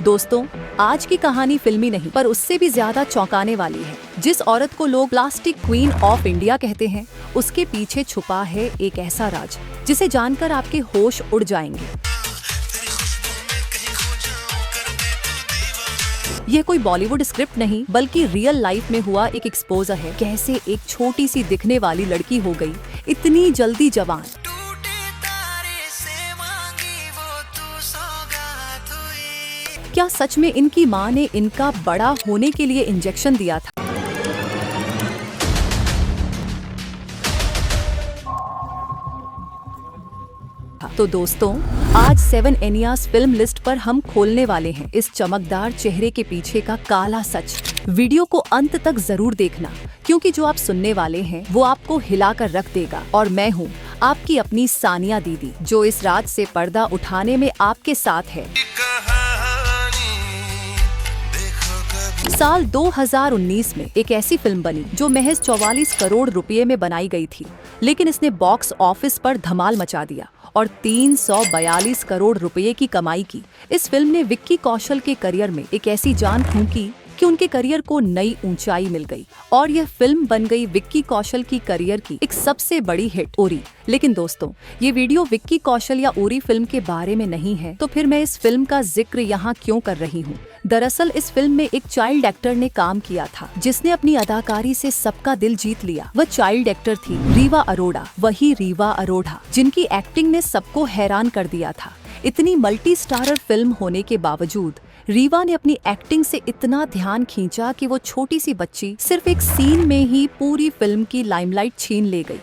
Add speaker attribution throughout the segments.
Speaker 1: दोस्तों, आज की कहानी फिल्मी नहीं पर उससे भी ज्यादा चौंकाने वाली है। जिस औरत को लोग प्लास्टिक क्वीन ऑफ इंडिया कहते हैं, उसके पीछे छुपा है एक ऐसा राज जिसे जानकर आपके होश उड़ जाएंगे। यह कोई बॉलीवुड स्क्रिप्ट नहीं बल्कि रियल लाइफ में हुआ एक एक्सपोजर है। कैसे एक छोटी सी दिखने वाली लड़की हो गई इतनी जल्दी जवान। क्या सच में इनकी मां ने इनका बड़ा होने के लिए इंजेक्शन दिया था? तो दोस्तों, आज 7 एनियास फिल्म लिस्ट पर हम खोलने वाले हैं इस चमकदार चेहरे के पीछे का काला सच। वीडियो को अंत तक जरूर देखना, क्योंकि जो आप सुनने वाले हैं वो आपको हिलाकर रख देगा। और मैं हूँ आपकी अपनी सानिया दीदी, जो इस रात से पर्दा उठाने में आपके साथ है। साल 2019 में एक ऐसी फिल्म बनी जो महज 44 करोड़ रुपए में बनाई गई थी, लेकिन इसने बॉक्स ऑफिस पर धमाल मचा दिया और 342 करोड़ रुपए की कमाई की। इस फिल्म ने विक्की कौशल के करियर में एक ऐसी जान फूंकी कि उनके करियर को नई ऊंचाई मिल गई और यह फिल्म बन गई विक्की कौशल की करियर की एक सबसे बड़ी हिट, उरी। लेकिन दोस्तों, ये वीडियो विक्की कौशल या उरी फिल्म के बारे में नहीं है, तो फिर मैं इस फिल्म का जिक्र यहाँ क्यों कर रही हूँ? दरअसल इस फिल्म में एक चाइल्ड एक्टर ने काम किया था जिसने अपनी अदाकारी से सबका दिल जीत लिया। वह चाइल्ड एक्टर थी रीवा अरोड़ा, वही रीवा अरोड़ा जिनकी एक्टिंग ने सबको हैरान कर दिया था। इतनी मल्टी स्टारर फिल्म होने के बावजूद रीवा ने अपनी एक्टिंग से इतना ध्यान खींचा कि वो छोटी सी बच्ची सिर्फ एक सीन में ही पूरी फिल्म की लाइमलाइट छीन ले गई।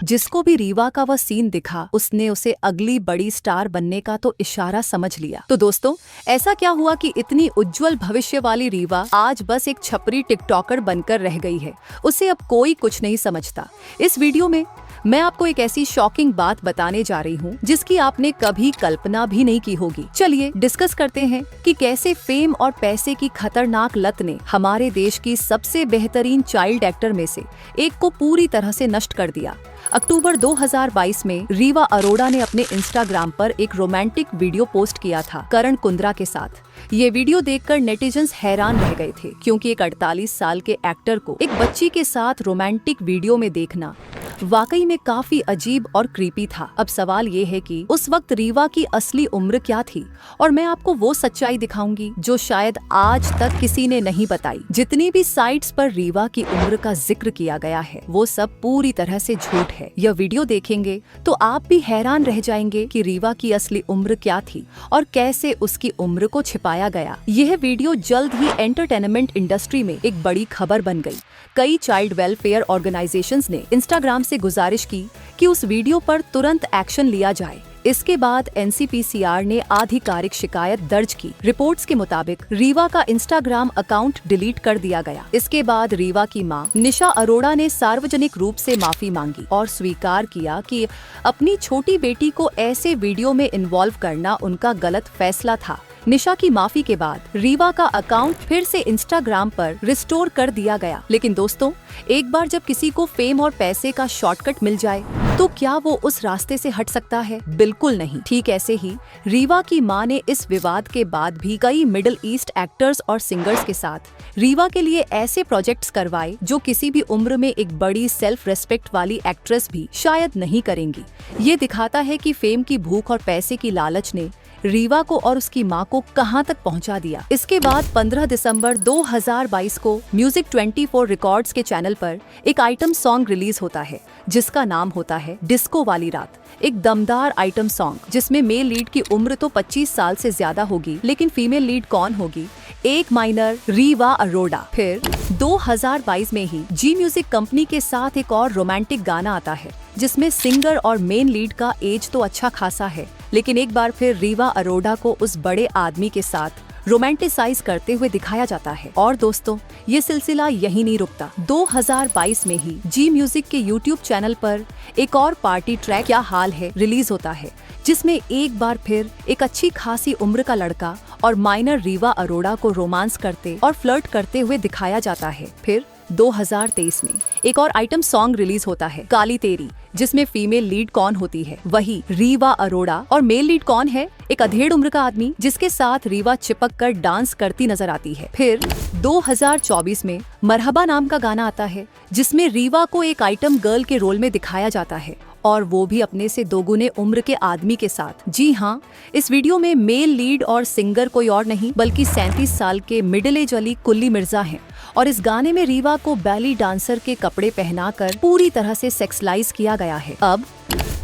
Speaker 1: जिसको भी रीवा का वह सीन दिखा, उसने उसे अगली बड़ी स्टार बनने का तो इशारा समझ लिया। तो दोस्तों, ऐसा क्या हुआ कि इतनी उज्जवल भविष्य वाली रीवा आज बस एक छपरी टिकटॉकर बनकर रह गई है? उसे अब कोई कुछ नहीं समझता। इस वीडियो में मैं आपको एक ऐसी शॉकिंग बात बताने जा रही हूँ जिसकी आपने कभी कल्पना भी नहीं की होगी। चलिए डिस्कस करते हैं कि कैसे फेम और पैसे की खतरनाक लत ने हमारे देश की सबसे बेहतरीन चाइल्ड एक्टर में से एक को पूरी तरह से नष्ट कर दिया। अक्टूबर 2022 में रीवा अरोड़ा ने अपने इंस्टाग्राम पर एक रोमांटिक वीडियो पोस्ट किया था करण कुंद्रा के साथ। ये वीडियो देखकर नेटिजन्स हैरान रह गए थे, क्योंकि एक 48 साल के एक्टर को एक बच्ची के साथ रोमांटिक वीडियो में देखना वाकई में काफी अजीब और क्रीपी था। अब सवाल ये है कि उस वक्त रीवा की असली उम्र क्या थी, और मैं आपको वो सच्चाई दिखाऊंगी जो शायद आज तक किसी ने नहीं बताई। जितनी भी साइट्स पर रीवा की उम्र का जिक्र किया गया है, वो सब पूरी तरह से झूठ है। यह वीडियो देखेंगे तो आप भी हैरान रह जाएंगे कि रीवा की असली उम्र क्या थी और कैसे उसकी उम्र को छिपाया गया। यह वीडियो जल्द ही एंटरटेनमेंट इंडस्ट्री में एक बड़ी खबर बन गई। कई चाइल्ड वेलफेयर ऑर्गेनाइजेशंस ने इंस्टाग्राम से गुजारिश की कि उस वीडियो पर तुरंत एक्शन लिया जाए। इसके बाद एनसीपीसीआर ने आधिकारिक शिकायत दर्ज की। रिपोर्ट्स के मुताबिक रीवा का इंस्टाग्राम अकाउंट डिलीट कर दिया गया। इसके बाद रीवा की मां निशा अरोड़ा ने सार्वजनिक रूप से माफी मांगी और स्वीकार किया कि अपनी छोटी बेटी को ऐसे वीडियो में इन्वॉल्व करना उनका गलत फैसला था। निशा की माफी के बाद रीवा का अकाउंट फिर से इंस्टाग्राम पर रिस्टोर कर दिया गया। लेकिन दोस्तों, एक बार जब किसी को फेम और पैसे का शॉर्टकट मिल जाए तो क्या वो उस रास्ते से हट सकता है? बिल्कुल नहीं। ठीक ऐसे ही रीवा की मां ने इस विवाद के बाद भी कई मिडिल ईस्ट एक्टर्स और सिंगर्स के साथ रीवा के लिए ऐसे प्रोजेक्ट्स करवाए जो किसी भी उम्र में एक बड़ी सेल्फ रेस्पेक्ट वाली एक्ट्रेस भी शायद नहीं करेंगी। ये दिखाता है कि फेम की भूख और पैसे की लालच ने रीवा को और उसकी मां को कहां तक पहुंचा दिया। इसके बाद 15 दिसंबर 2022 को म्यूजिक 24 रिकॉर्ड्स के चैनल पर एक आइटम सॉन्ग रिलीज होता है जिसका नाम होता है डिस्को वाली रात। एक दमदार आइटम सॉन्ग जिसमें मेल लीड की उम्र तो 25 साल से ज्यादा होगी, लेकिन फीमेल लीड कौन होगी? एक माइनर रीवा अरोड़ा। फिर 2022 में ही जी म्यूजिक कंपनी के साथ एक और रोमांटिक गाना आता है जिसमें सिंगर और मेन लीड का एज तो अच्छा खासा है, लेकिन एक बार फिर रीवा अरोड़ा को उस बड़े आदमी के साथ रोमांटिसाइज करते हुए दिखाया जाता है। और दोस्तों, ये सिलसिला यही नहीं रुकता। 2022 में ही जी म्यूजिक के यूट्यूब चैनल पर एक और पार्टी ट्रैक क्या हाल है रिलीज होता है, जिसमें एक बार फिर एक अच्छी खासी उम्र का लड़का और माइनर रीवा अरोड़ा को रोमांस करते और फ्लर्ट करते हुए दिखाया जाता है। फिर 2023 में एक और आइटम सॉन्ग रिलीज होता है, काली तेरी, जिसमें फीमेल लीड कौन होती है? वही रीवा अरोड़ा। और मेल लीड कौन है? एक अधेड़ उम्र का आदमी, जिसके साथ रीवा चिपक कर डांस करती नजर आती है। फिर 2024 में मरहबा नाम का गाना आता है, जिसमें रीवा को एक आइटम गर्ल के रोल में दिखाया जाता है, और वो भी अपने से दोगुने उम्र के आदमी के साथ। जी हाँ, इस वीडियो में मेल लीड और सिंगर कोई और नहीं बल्कि 37 साल के मिडिल एज वाली कुल्ली मिर्जा हैं। और इस गाने में रीवा को बैली डांसर के कपड़े पहनाकर पूरी तरह से सेक्सलाइज किया गया है। अब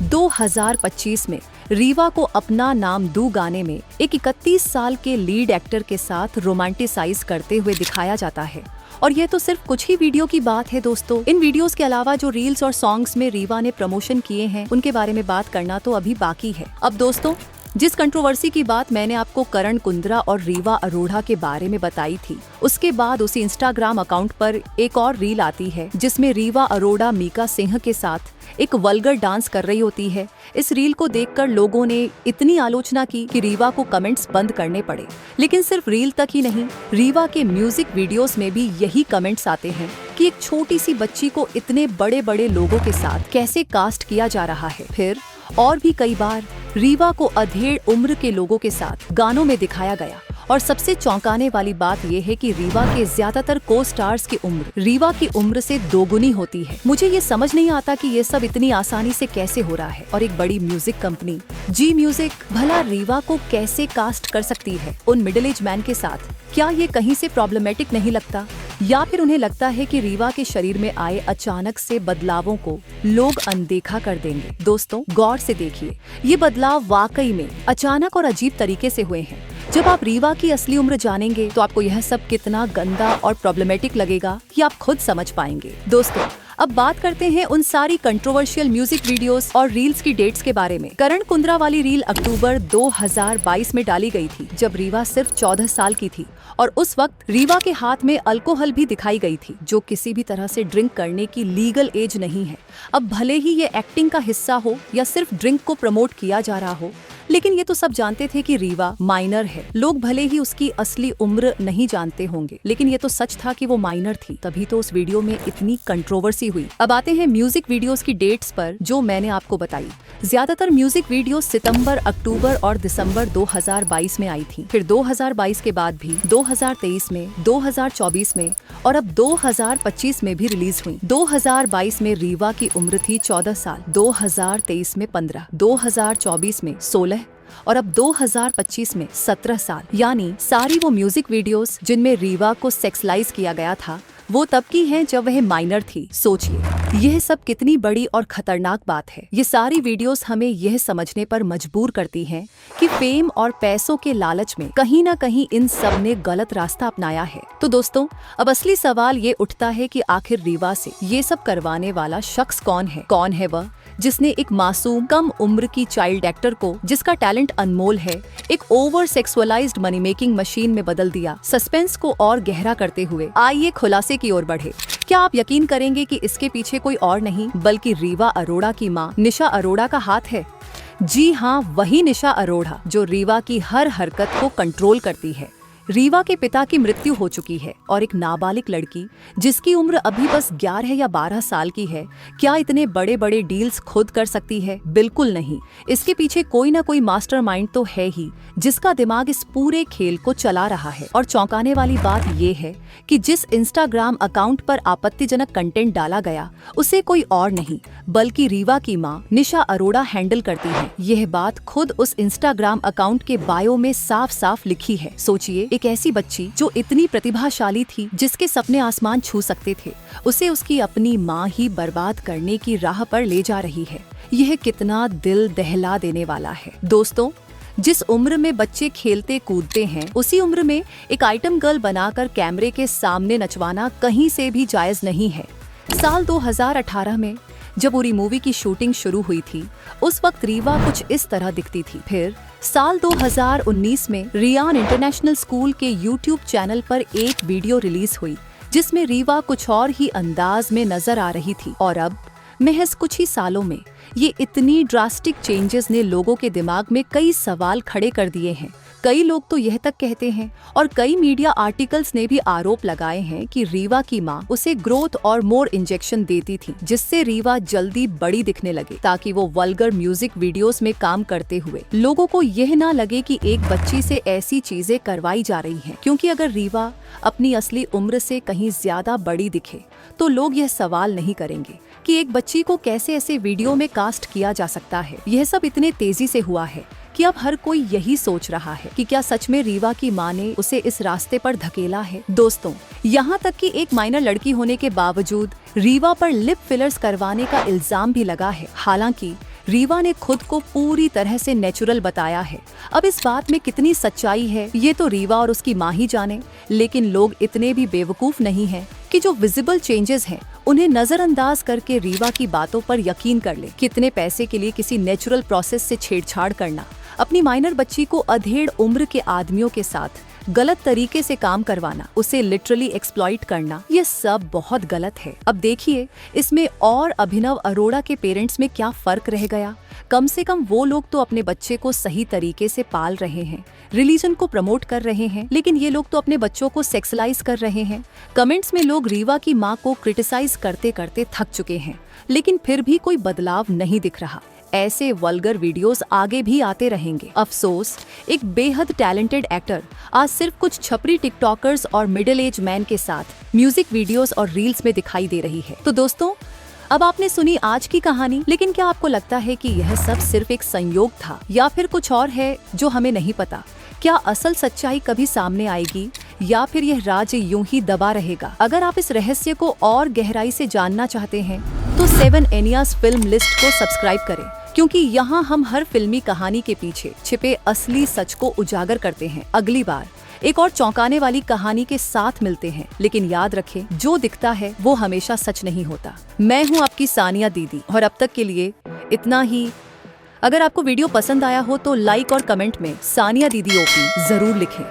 Speaker 1: 2025 में रीवा को अपना नाम दू गाने में एक 31 साल के लीड एक्टर के साथ रोमांटिसाइज करते हुए दिखाया जाता है। और ये तो सिर्फ कुछ ही वीडियो की बात है दोस्तों। इन वीडियोस के अलावा जो रील्स और सॉन्ग्स में रीवा ने प्रमोशन किए हैं, उनके बारे में बात करना तो अभी बाकी है। अब दोस्तों, जिस कंट्रोवर्सी की बात मैंने आपको करण कुंद्रा और रीवा अरोड़ा के बारे में बताई थी, उसके बाद उसी इंस्टाग्राम अकाउंट पर एक और रील आती है, जिसमें रीवा अरोड़ा मीका सिंह के साथ एक वल्गर डांस कर रही होती है। इस रील को देखकर लोगों ने इतनी आलोचना की कि रीवा को कमेंट्स बंद करने पड़े। लेकिन सिर्फ रील तक ही नहीं, रीवा के म्यूजिक वीडियोस में भी यही कमेंट्स आते हैं कि एक छोटी सी बच्ची को इतने बड़े बड़े लोगों के साथ कैसे कास्ट किया जा रहा है। फिर और भी कई बार रीवा को अधेड़ उम्र के लोगों के साथ गानों में दिखाया गया। और सबसे चौंकाने वाली बात यह है कि रीवा के ज्यादातर को स्टार्स की उम्र रीवा की उम्र से दोगुनी होती है। मुझे ये समझ नहीं आता कि ये सब इतनी आसानी से कैसे हो रहा है। और एक बड़ी म्यूजिक कंपनी जी म्यूजिक भला रीवा को कैसे कास्ट कर सकती है उन मिडिल एज मैन के साथ? क्या ये कहीं से प्रॉब्लमेटिक नहीं लगता? या फिर उन्हें लगता है कि रीवा के शरीर में आए अचानक से बदलावों को लोग अनदेखा कर देंगे? दोस्तों, गौर से देखिए, ये बदलाव वाकई में अचानक और अजीब तरीके से हुए हैं। जब आप रीवा की असली उम्र जानेंगे तो आपको यह सब कितना गंदा और प्रॉब्लमेटिक लगेगा ये आप खुद समझ पाएंगे। दोस्तों, अब बात करते हैं उन सारी कंट्रोवर्शियल म्यूजिक वीडियोस और रील्स की डेट्स के बारे में। करण कुंद्रा वाली रील अक्टूबर 2022 में डाली गई थी, जब रीवा सिर्फ 14 साल की थी। और उस वक्त रीवा के हाथ में अल्कोहल भी दिखाई गई थी, जो किसी भी तरह से ड्रिंक करने की लीगल एज नहीं है। अब भले ही ये एक्टिंग का हिस्सा हो या सिर्फ ड्रिंक को प्रमोट किया जा रहा हो, लेकिन ये तो सब जानते थे कि रीवा माइनर है। लोग भले ही उसकी असली उम्र नहीं जानते होंगे, लेकिन ये तो सच था कि वो माइनर थी, तभी तो उस वीडियो में इतनी कंट्रोवर्सी हुई। अब आते हैं म्यूजिक वीडियोस की डेट्स पर, जो मैंने आपको बताई। ज्यादातर म्यूजिक वीडियो सितंबर, अक्टूबर और दिसंबर 2022 में आई थी। फिर 2022 के बाद भी 2023 में, 2024 में और अब 2025 में भी रिलीज हुई। 2022 में रीवा की उम्र थी 14 साल, 2023 में 15, 2024 में 16 और अब 2025 में 17 साल। यानी सारी वो म्यूजिक वीडियोस जिनमें रीवा को सेक्सलाइज किया गया था, वो तब की हैं जब वह माइनर थी। सोचिए, यह सब कितनी बड़ी और खतरनाक बात है। ये सारी वीडियोस हमें यह समझने पर मजबूर करती हैं कि फेम और पैसों के लालच में कहीं न कहीं इन सब ने गलत रास्ता अपनाया है। तो दोस्तों, अब असली सवाल ये उठता है कि आखिर रीवा से ये सब करवाने वाला शख्स कौन है? कौन है वह जिसने एक मासूम कम उम्र की चाइल्ड एक्टर को, जिसका टैलेंट अनमोल है, एक ओवर सेक्सुअलाइज्ड मनी मेकिंग मशीन में बदल दिया? सस्पेंस को और गहरा करते हुए आइए खुलासे की ओर बढ़े। क्या आप यकीन करेंगे कि इसके पीछे कोई और नहीं बल्कि रीवा अरोड़ा की मां निशा अरोड़ा का हाथ है? जी हाँ, वही निशा अरोड़ा जो रीवा की हर हरकत को कंट्रोल करती है। रीवा के पिता की मृत्यु हो चुकी है और एक नाबालिग लड़की जिसकी उम्र अभी बस 11 या 12 साल की है, क्या इतने बड़े बड़े डील्स खुद कर सकती है? बिल्कुल नहीं। इसके पीछे कोई ना कोई मास्टरमाइंड तो है ही, जिसका दिमाग इस पूरे खेल को चला रहा है। और चौंकाने वाली बात ये है कि जिस इंस्टाग्राम अकाउंट पर आपत्तिजनक कंटेंट डाला गया, उसे कोई और नहीं बल्कि रीवा की मां निशा अरोड़ा हैंडल करती है। यह बात खुद उस इंस्टाग्राम अकाउंट के बायो में साफ साफ लिखी है। सोचिए, एक ऐसी बच्ची जो इतनी प्रतिभाशाली थी, जिसके सपने आसमान छू सकते थे, उसे उसकी अपनी माँ ही बर्बाद करने की राह पर ले जा रही है। यह कितना दिल दहला देने वाला है। दोस्तों, जिस उम्र में बच्चे खेलते कूदते हैं, उसी उम्र में एक आइटम गर्ल बनाकर कैमरे के सामने नचवाना कहीं से भी जायज नहीं है। साल 2018 में जब उरी मूवी की शूटिंग शुरू हुई थी, उस वक्त रीवा कुछ इस तरह दिखती थी। फिर साल 2019 में रियान इंटरनेशनल स्कूल के यूट्यूब चैनल पर एक वीडियो रिलीज हुई, जिसमें रीवा कुछ और ही अंदाज में नजर आ रही थी। और अब महज कुछ ही सालों में ये इतनी ड्रास्टिक चेंजेस ने लोगों के दिमाग में कई सवाल खड़े कर दिए हैं। कई लोग तो यह तक कहते हैं और कई मीडिया आर्टिकल्स ने भी आरोप लगाए हैं कि रीवा की मां उसे ग्रोथ और मोर इंजेक्शन देती थी, जिससे रीवा जल्दी बड़ी दिखने लगे, ताकि वो वल्गर म्यूजिक वीडियोस में काम करते हुए लोगों को यह ना लगे कि एक बच्ची से ऐसी चीजें करवाई जा रही हैं। क्योंकि अगर रीवा अपनी असली उम्र से कहीं ज्यादा बड़ी दिखे तो लोग यह सवाल नहीं करेंगे कि एक बच्ची को कैसे ऐसे वीडियो में कास्ट किया जा सकता है। यह सब इतने तेजी से हुआ है कि अब हर कोई यही सोच रहा है कि क्या सच में रीवा की मां ने उसे इस रास्ते पर धकेला है। दोस्तों, यहाँ तक कि एक माइनर लड़की होने के बावजूद रीवा पर लिप फिलर्स करवाने का इल्जाम भी लगा है। हालांकि रीवा ने खुद को पूरी तरह से नेचुरल बताया है। अब इस बात में कितनी सच्चाई है ये तो रीवा और उसकी मां ही जाने, लेकिन लोग इतने भी बेवकूफ नहीं हैं कि जो विजिबल चेंजेस हैं उन्हें नजरअंदाज करके रीवा की बातों पर यकीन कर ले। कितने पैसे के लिए किसी नेचुरल प्रोसेस से छेड़छाड़ करना, अपनी माइनर बच्ची को अधेड़ उम्र के आदमियों के साथ गलत तरीके से काम करवाना, उसे लिटरली एक्सप्लॉइट करना, ये सब बहुत गलत है। अब देखिए इसमें और अभिनव अरोड़ा के पेरेंट्स में क्या फर्क रह गया। कम से कम वो लोग तो अपने बच्चे को सही तरीके से पाल रहे हैं, रिलीजन को प्रमोट कर रहे हैं, लेकिन ये लोग तो अपने बच्चों को सेक्सुअलाइज कर रहे हैं। कमेंट्स में लोग रीवा की मां को क्रिटिसाइज करते करते थक चुके हैं, लेकिन फिर भी कोई बदलाव नहीं दिख रहा। ऐसे वल्गर वीडियोस आगे भी आते रहेंगे। अफसोस, एक बेहद टैलेंटेड एक्टर आज सिर्फ कुछ छपरी टिकटॉकर्स और मिडिल एज मैन के साथ म्यूजिक वीडियोस और रील्स में दिखाई दे रही है। तो दोस्तों, अब आपने सुनी आज की कहानी, लेकिन क्या आपको लगता है कि यह सब सिर्फ एक संयोग था या फिर कुछ और है जो हमें नहीं पता? क्या असल सच्चाई कभी सामने आएगी या फिर यह राज यूं ही दबा रहेगा? अगर आप इस रहस्य को और गहराई से जानना चाहते हैं तो 7 एनियाज फिल्म लिस्ट को सब्सक्राइब करें, क्योंकि यहाँ हम हर फिल्मी कहानी के पीछे छिपे असली सच को उजागर करते हैं। अगली बार एक और चौंकाने वाली कहानी के साथ मिलते हैं, लेकिन याद रखें, जो दिखता है वो हमेशा सच नहीं होता। मैं हूँ आपकी सानिया दीदी और अब तक के लिए इतना ही। अगर आपको वीडियो पसंद आया हो तो लाइक और कमेंट में सानिया दीदी ओपी जरूर लिखें।